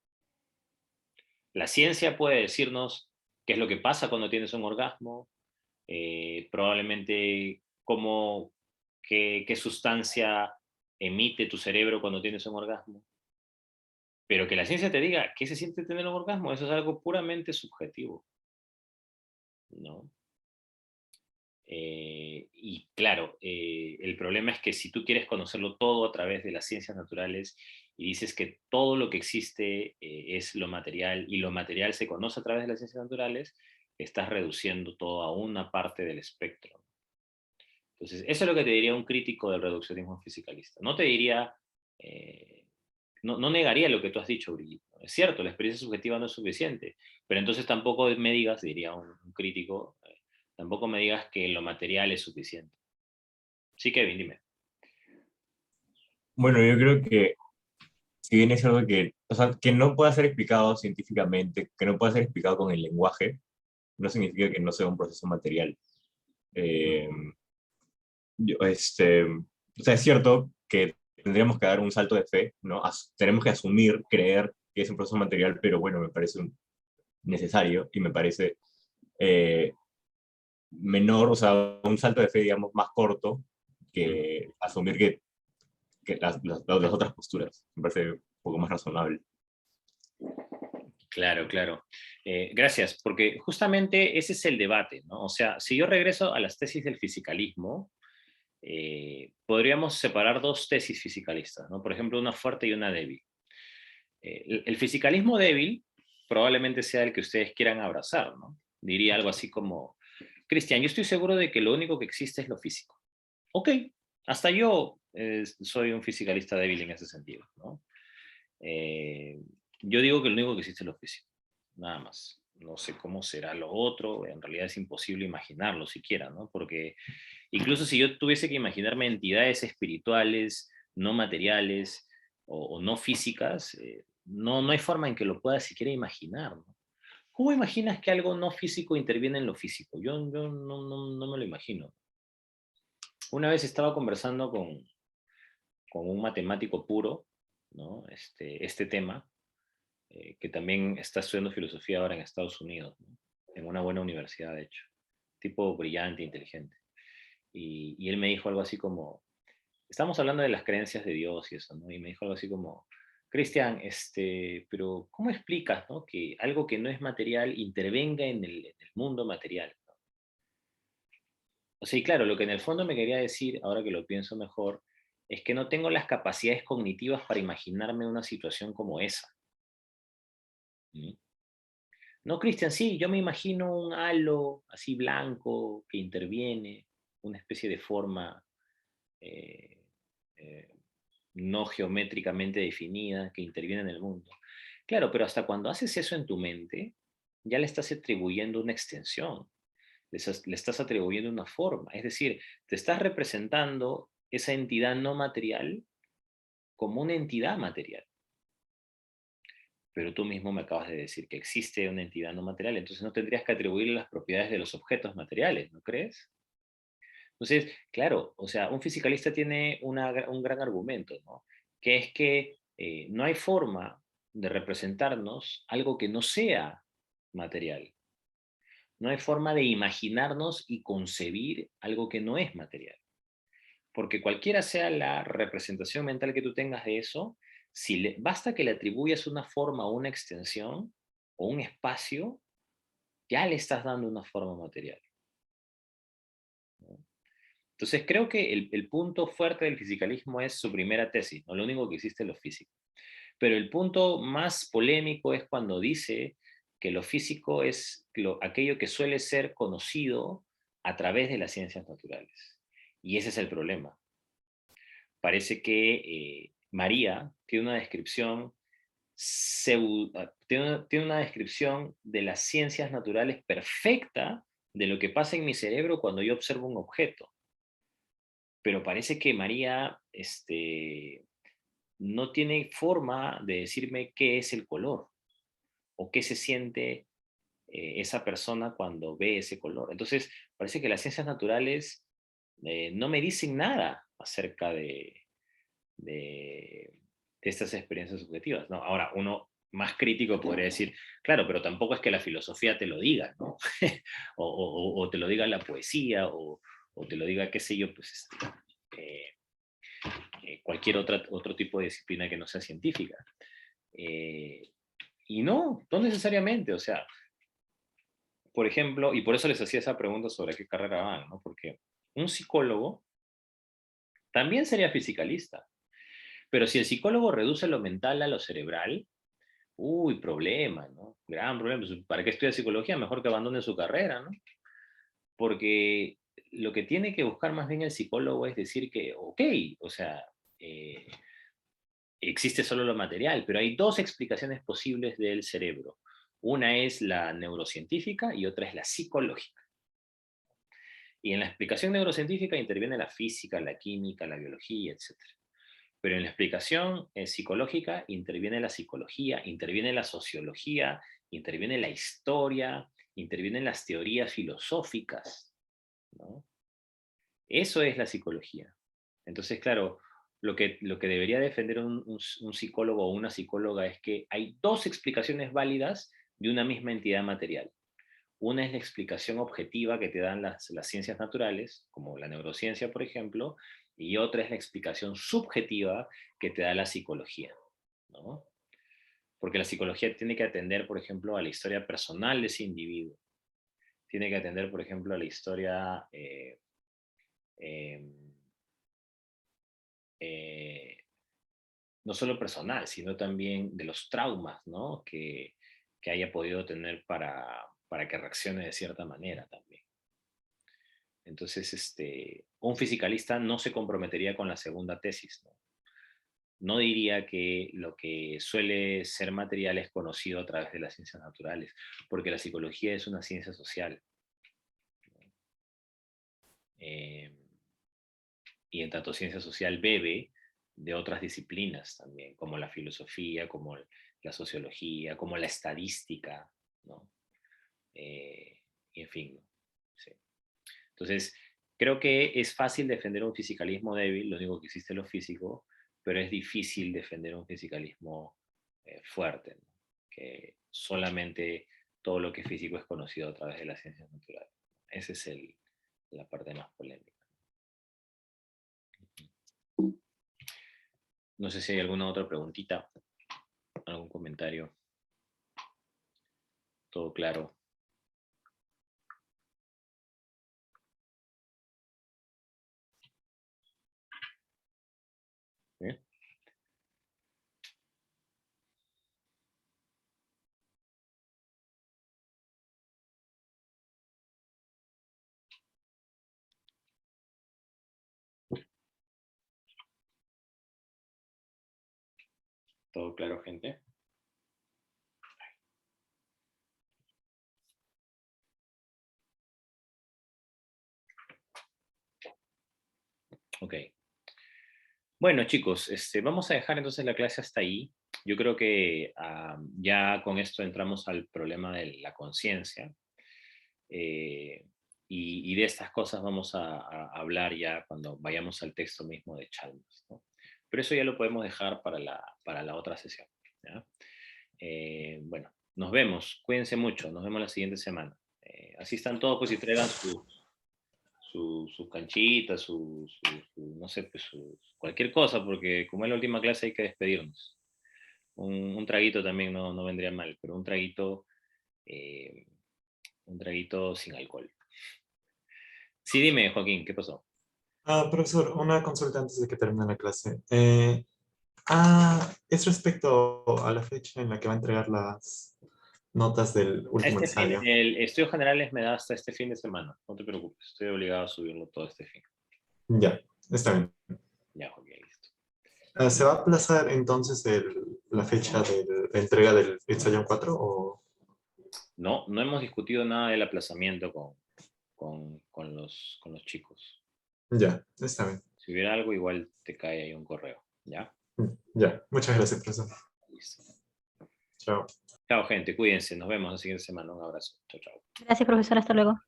La ciencia puede decirnos qué es lo que pasa cuando tienes un orgasmo, probablemente qué sustancia emite tu cerebro cuando tienes un orgasmo. Pero que la ciencia te diga qué se siente tener un orgasmo, eso es algo puramente subjetivo, ¿no? Y claro, el problema es que si tú quieres conocerlo todo a través de las ciencias naturales y dices que todo lo que existe es lo material y lo material se conoce a través de las ciencias naturales, estás reduciendo todo a una parte del espectro. Entonces, eso es lo que te diría un crítico del reduccionismo fisicalista. No te diría, no negaría lo que tú has dicho, Brigitte. Es cierto, la experiencia subjetiva no es suficiente, pero entonces tampoco me digas, diría un crítico, tampoco me digas que lo material es suficiente. Sí, Kevin, dime. Bueno, yo creo que si bien es algo que, o sea, que no pueda ser explicado científicamente, que no pueda ser explicado con el lenguaje, no significa que no sea un proceso material. Eh, o sea, es cierto que tendríamos que dar un salto de fe, ¿no? Tenemos que asumir, creer que es un proceso material, pero bueno, me parece necesario y me parece menor, o sea, un salto de fe, digamos, más corto que asumir que que las otras posturas. Me parece un poco más razonable. Claro, claro. Gracias, porque justamente ese es el debate, ¿no? O sea, si yo regreso a las tesis del fisicalismo, podríamos separar dos tesis fisicalistas, ¿no? Por ejemplo, una fuerte y una débil. El fisicalismo débil probablemente sea el que ustedes quieran abrazar, ¿no? Diría algo así como, Cristian, yo estoy seguro de que lo único que existe es lo físico. Ok, hasta yo soy un fisicalista débil en ese sentido, ¿no? Yo digo que lo único que existe es lo físico, nada más. No sé cómo será lo otro, en realidad es imposible imaginarlo siquiera, ¿no? Porque incluso si yo tuviese que imaginarme entidades espirituales, no materiales o no físicas, no hay forma en que lo pueda siquiera imaginar, ¿no? ¿Cómo imaginas que algo no físico interviene en lo físico? Yo no me lo imagino. Una vez estaba conversando con un matemático puro, ¿no? Este tema, que también está estudiando filosofía ahora en Estados Unidos, ¿no? En una buena universidad, de hecho. Tipo brillante, inteligente. Y él me dijo algo así como, estamos hablando de las creencias de Dios y eso, ¿no? Y me dijo algo así como, Cristian, pero ¿cómo explicas, ¿no? Que algo que no es material intervenga en el mundo material, ¿no? O sea, y claro, lo que en el fondo me quería decir, ahora que lo pienso mejor, es que no tengo las capacidades cognitivas para imaginarme una situación como esa. ¿Mm? No, Cristian, sí, yo me imagino un halo así blanco que interviene, una especie de forma eh, eh, no geométricamente definida que interviene en el mundo. Claro, pero hasta cuando haces eso en tu mente, ya le estás atribuyendo una extensión, le estás atribuyendo una forma. Es decir, te estás representando esa entidad no material como una entidad material. Pero tú mismo me acabas de decir que existe una entidad no material, entonces no tendrías que atribuirle las propiedades de los objetos materiales, ¿no crees? Entonces, claro, o sea, un fisicalista tiene un gran argumento, ¿no? Que es que no hay forma de representarnos algo que no sea material. No hay forma de imaginarnos y concebir algo que no es material. Porque cualquiera sea la representación mental que tú tengas de eso, basta que le atribuyas una forma o una extensión o un espacio, ya le estás dando una forma material, ¿no? Entonces creo que el punto fuerte del fisicalismo es su primera tesis, no lo único que existe es lo físico. Pero el punto más polémico es cuando dice que lo físico es aquello que suele ser conocido a través de las ciencias naturales. Y ese es el problema. Parece que María tiene una descripción tiene una descripción de las ciencias naturales perfecta de lo que pasa en mi cerebro cuando yo observo un objeto. Pero parece que María no tiene forma de decirme qué es el color o qué se siente esa persona cuando ve ese color. Entonces, parece que las ciencias naturales no me dicen nada acerca de estas experiencias subjetivas, ¿no? Ahora, uno más crítico podría decir, claro, pero tampoco es que la filosofía te lo diga, ¿no? o te lo diga la poesía, o te lo diga, qué sé yo, pues cualquier otro tipo de disciplina que no sea científica. Y no necesariamente, o sea, por ejemplo, y por eso les hacía esa pregunta sobre qué carrera van, ¿no? Porque un psicólogo también sería fisicalista, pero si el psicólogo reduce lo mental a lo cerebral, uy, problema, ¿no? Gran problema. Pues, ¿para qué estudia psicología? Mejor que abandone su carrera, ¿no? Porque lo que tiene que buscar más bien el psicólogo es decir que, ok, o sea, eh, existe solo lo material, pero hay dos explicaciones posibles del cerebro. Una es la neurocientífica y otra es la psicológica. Y en la explicación neurocientífica interviene la física, la química, la biología, etc. Pero en la explicación psicológica interviene la psicología, interviene la sociología, interviene la historia, intervienen las teorías filosóficas, ¿no? Eso es la psicología. Entonces, claro, lo que debería defender un psicólogo o una psicóloga es que hay dos explicaciones válidas de una misma entidad material. Una es la explicación objetiva que te dan las ciencias naturales, como la neurociencia, por ejemplo, y otra es la explicación subjetiva que te da la psicología, ¿no? Porque la psicología tiene que atender, por ejemplo, a la historia personal de ese individuo. Tiene que atender, por ejemplo, a la historia no solo personal, sino también de los traumas, ¿no? Que haya podido tener para que reaccione de cierta manera también. Entonces, un fisicalista no se comprometería con la segunda tesis, ¿no? No diría que lo que suele ser material es conocido a través de las ciencias naturales, porque la psicología es una ciencia social. Y en tanto ciencia social bebe de otras disciplinas también, como la filosofía, como la sociología, como la estadística, ¿no? Y en fin, ¿no? Sí. Entonces, creo que es fácil defender un fisicalismo débil, lo único que existe es lo físico, pero es difícil defender un fisicalismo fuerte, ¿no? Que solamente todo lo que es físico es conocido a través de las ciencias naturales. Esa es la parte más polémica. No sé si hay alguna otra preguntita, algún comentario. Todo claro. ¿Bien? Todo claro, gente. Ok. Bueno, chicos, vamos a dejar entonces la clase hasta ahí. Yo creo que ya con esto entramos al problema de la conciencia. Y de estas cosas vamos a hablar ya cuando vayamos al texto mismo de Chalmers, ¿no? Pero eso ya lo podemos dejar para la otra sesión, ¿ya? Bueno, nos vemos. Cuídense mucho. Nos vemos la siguiente semana. Así están todos, pues, y traigan sus canchitas, no sé, pues cualquier cosa, porque como es la última clase hay que despedirnos. Un traguito también no vendría mal, pero eh, un traguito sin alcohol. Sí, dime, Joaquín, ¿qué pasó? Profesor, una consulta antes de que termine la clase. Es respecto a la fecha en la que va a entregar las notas del último ensayo. El estudio generales me da hasta este fin de semana, no te preocupes, estoy obligado a subirlo todo este fin. Ya, está bien. Ya, Joaquín, listo. ¿Se va a aplazar entonces la fecha de la entrega del ensayo 4 o...? No hemos discutido nada del aplazamiento con los chicos. Ya, está bien. Si hubiera algo, igual te cae ahí un correo, ¿ya? Ya, muchas gracias, profesor. Listo. Chao. Chao, gente, cuídense, nos vemos la siguiente semana, un abrazo. Chao, chao. Gracias, profesor, hasta luego.